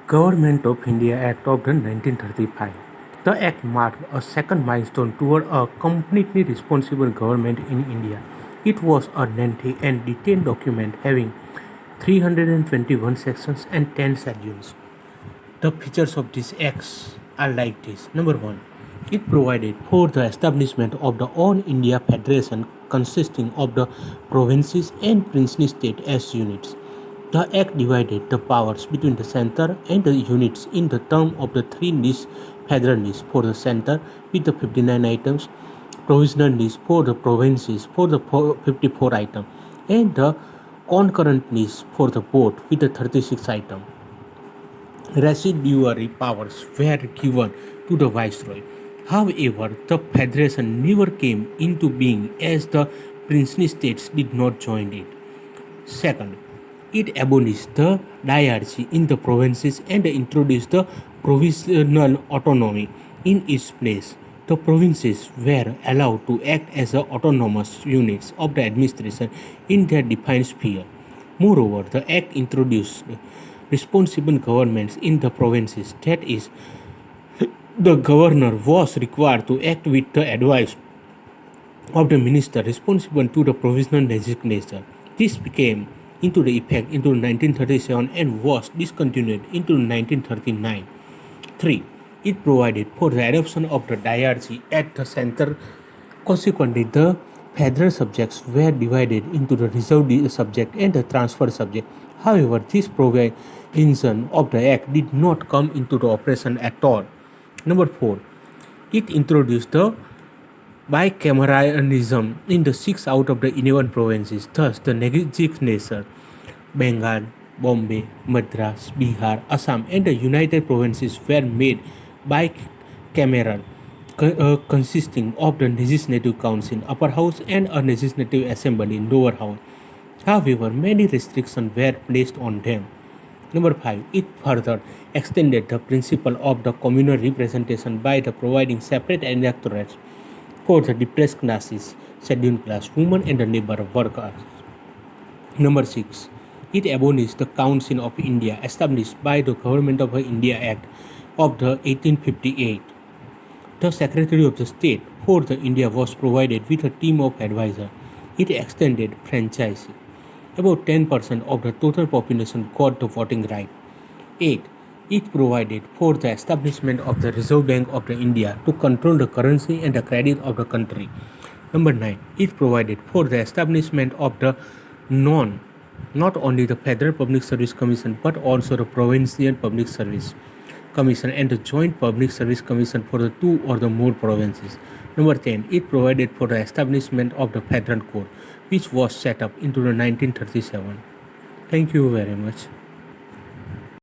Government of India Act of 1935. The Act marked a second milestone toward a completely responsible government in India. It was a lengthy and detailed document having 321 sections and 10 schedules. The features of this Act are like this. Number 1. It provided for the establishment of the All India Federation consisting of the provinces and princely states as units. The Act divided the powers between the centre and the units in the term of the three lists: federal list for the centre with the 59 items, provisional list for the provinces for the 54 items, and the concurrent list for the board with the 36 items. Residuary powers were given to the viceroy. However, the federation never came into being as the princely states did not join it. Second, it abolished the diarchy in the provinces and introduced the provisional autonomy in its place. The provinces were allowed to act as the autonomous units of the administration in their defined sphere. Moreover, the Act introduced responsible governments in the provinces, that is, the governor was required to act with the advice of the minister responsible to the provisional legislature. This became into the effect into 1937 and was discontinued into 1939. 3. It provided for the adoption of the diarchy at the center. Consequently, the federal subjects were divided into the reserved subject and the transfer subject. However, this provision of the Act did not come into the operation at all. Number 4. It introduced the bicameralism in the 6 out of the 11 provinces. Thus, the legislature, Bengal, Bombay, Madras, Bihar, Assam, and the United Provinces were made bicameral, consisting of the Legislative Council, Upper House, and a Legislative Assembly, Lower House. However, many restrictions were placed on them. Number 5. It further extended the principle of the communal representation by the providing separate electorates for the depressed classes, scheduled class, women, and the labor workers. Number 6. It abolished the Council of India established by the Government of India Act of the 1858. The Secretary of the State for the India was provided with a team of advisors. It extended franchise. About 10% of the total population got the voting right. 8. It provided for the establishment of the Reserve Bank of the India to control the currency and the credit of the country. Number 9. It provided for the establishment of the not only the Federal Public Service Commission but also the Provincial Public Service Commission and the Joint Public Service Commission for the 2 or the more provinces. Number 10. It provided for the establishment of the Federal Court, which was set up into the 1937. Thank you very much.